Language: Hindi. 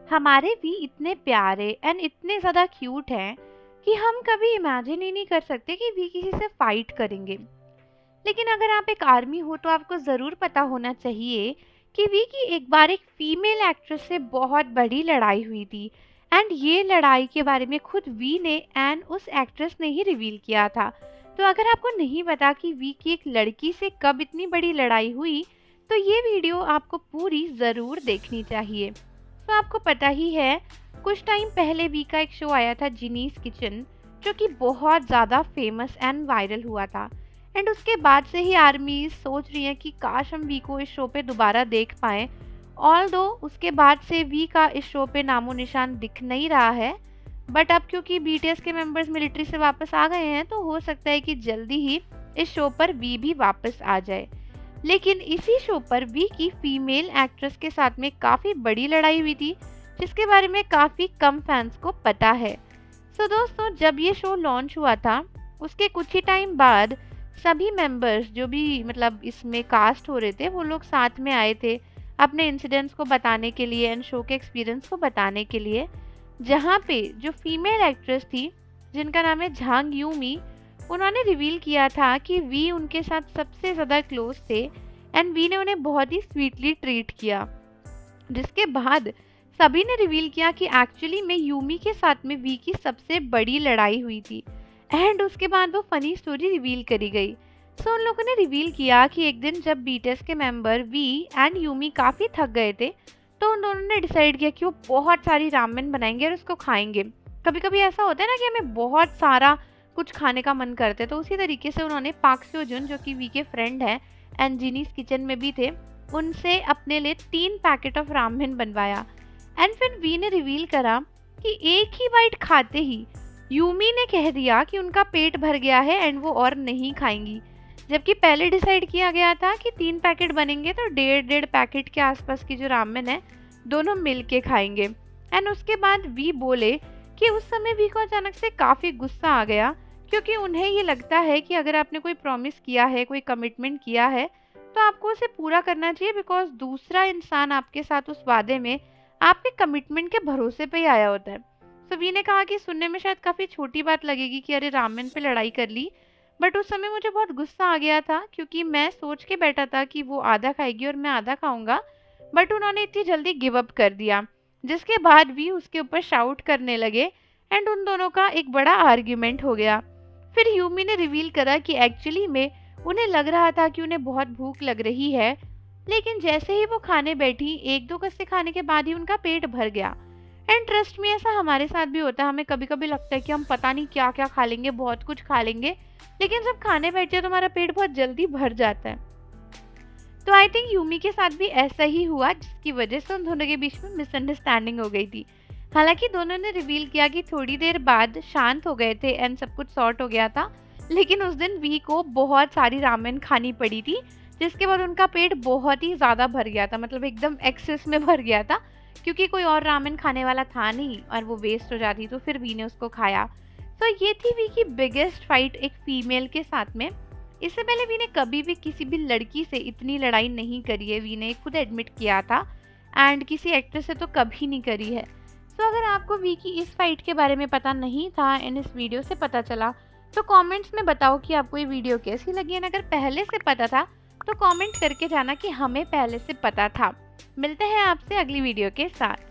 हमारे वी इतने प्यारे एंड इतने ज़्यादा क्यूट हैं कि हम कभी इमेजिन ही नहीं कर सकते कि वी किसी से फाइट करेंगे। लेकिन अगर आप एक आर्मी हो तो आपको ज़रूर पता होना चाहिए कि वी की एक बार एक फीमेल एक्ट्रेस से बहुत बड़ी लड़ाई हुई थी। एंड ये लड़ाई के बारे में खुद वी ने एंड उस एक्ट्रेस ने ही रिवील किया था। तो अगर आपको नहीं पता कि वी की एक लड़की से कब इतनी बड़ी लड़ाई हुई, तो ये वीडियो आपको पूरी ज़रूर देखनी चाहिए। तो आपको पता ही है, कुछ टाइम पहले वी का एक शो आया था जिनीस किचन, जो कि बहुत ज़्यादा फेमस एंड वायरल हुआ था। एंड उसके बाद से ही आर्मी सोच रही है कि काश हम वी को इस शो पे दोबारा देख पाएँ। ऑल्दो उसके बाद से वी का इस शो पे नामो निशान दिख नहीं रहा है, बट अब क्योंकि बीटीएस के मेंबर्स मिलिट्री से वापस आ गए हैं तो हो सकता है कि जल्दी ही इस शो पर वी भी वापस आ जाए। लेकिन इसी शो पर वी की फीमेल एक्ट्रेस के साथ में काफ़ी बड़ी लड़ाई हुई थी, जिसके बारे में काफ़ी कम फैंस को पता है। सो दोस्तों, जब ये शो लॉन्च हुआ था उसके कुछ ही टाइम बाद सभी मेंबर्स जो भी मतलब इसमें कास्ट हो रहे थे वो लोग साथ में आए थे अपने इंसिडेंट्स को बताने के लिए एंड शो के एक्सपीरियंस को बताने के लिए। जहाँ पे जो फीमेल एक्ट्रेस थी जिनका नाम है झांग यूमी, उन्होंने रिवील किया था कि वी उनके साथ सबसे ज़्यादा क्लोज थे एंड वी ने उन्हें बहुत ही स्वीटली ट्रीट किया। जिसके बाद सभी ने रिवील किया कि एक्चुअली में यूमी के साथ में वी की सबसे बड़ी लड़ाई हुई थी। एंड उसके बाद वो फनी स्टोरी रिवील करी गई। सो उन लोगों ने रिवील किया कि एक दिन जब बीटीएस के मेंबर वी एंड यूमी काफ़ी थक गए थे, तो उन दोनों ने डिसाइड किया कि वो बहुत सारी रामेन बनाएंगे और उसको खाएंगे। कभी कभी ऐसा होता है ना कि हमें बहुत सारा कुछ खाने का मन करता है, तो उसी तरीके से उन्होंने पाक सो जुन जो कि वी के फ्रेंड हैं एंड जीनीस किचन में भी थे, उनसे अपने लिए 3 पैकेट ऑफ रामेन बनवाया। एंड फिर वी ने रिवील करा कि एक ही बाइट खाते ही यूमी ने कह दिया कि उनका पेट भर गया है एंड वो और नहीं खाएंगी, जबकि पहले डिसाइड किया गया था कि 3 पैकेट बनेंगे तो 1.5 पैकेट के आसपास की जो रामेन है दोनों मिल के खाएंगे। एंड उसके बाद वी बोले कि उस समय वी को अचानक से काफ़ी गुस्सा आ गया, क्योंकि उन्हें ये लगता है कि अगर आपने कोई प्रॉमिस किया है, कोई कमिटमेंट किया है, तो आपको उसे पूरा करना चाहिए, बिकॉज दूसरा इंसान आपके साथ उस वादे में आपके कमिटमेंट के भरोसे पे ही आया होता है। तो वी ने कहा कि सुनने में शायद काफ़ी छोटी बात लगेगी कि अरे रामेन पे लड़ाई कर ली, बट उस समय मुझे बहुत गुस्सा आ गया था क्योंकि मैं सोच के बैठा था कि वो आधा खाएगी और मैं आधा खाऊंगा, बट उन्होंने इतनी जल्दी गिव अप कर दिया। जिसके बाद वी उसके ऊपर शाउट करने लगे एंड उन दोनों का एक बड़ा आर्ग्यूमेंट हो गया। फिर यूमी ने रिवील करा कि एक्चुअली में उन्हें लग रहा था कि उन्हें बहुत भूख लग रही है, लेकिन जैसे ही वो खाने बैठी 1-2 कस्से खाने के बाद ही उनका पेट भर गया। एंड ट्रस्ट में ऐसा हमारे साथ भी होता है, हमें कभी कभी लगता है कि हम पता नहीं क्या क्या खा लेंगे, बहुत कुछ खा लेंगे, लेकिन जब खाने बैठते हैं तो हमारा पेट बहुत जल्दी भर जाता है। तो आई थिंक यूमी के साथ भी ऐसा ही हुआ, जिसकी वजह से उन दोनों के बीच में मिसअंडरस्टैंडिंग हो गई थी। हालांकि दोनों ने रिवील किया कि थोड़ी देर बाद शांत हो गए थे एंड सब कुछ सॉर्ट हो गया था, लेकिन उस दिन वी को बहुत सारी रामेन खानी पड़ी थी, जिसके बाद उनका पेट बहुत ही ज़्यादा भर गया था, मतलब एकदम एक्सेस में भर गया था, क्योंकि कोई और रामेन खाने वाला था नहीं और वो वेस्ट हो जाती, तो फिर वी ने उसको खाया। तो ये थी वी की बिगेस्ट फाइट एक फीमेल के साथ में। इससे पहले वी ने कभी भी किसी भी लड़की से इतनी लड़ाई नहीं करी है, वी ने खुद एडमिट किया था, एंड किसी एक्ट्रेस से तो कभी नहीं करी है। तो अगर आपको वी की इस फाइट के बारे में पता नहीं था एंड इस वीडियो से पता चला, तो कमेंट्स में बताओ कि आपको ये वीडियो कैसी लगी। एंड अगर पहले से पता था तो कमेंट करके जाना कि हमें पहले से पता था। मिलते हैं आपसे अगली वीडियो के साथ।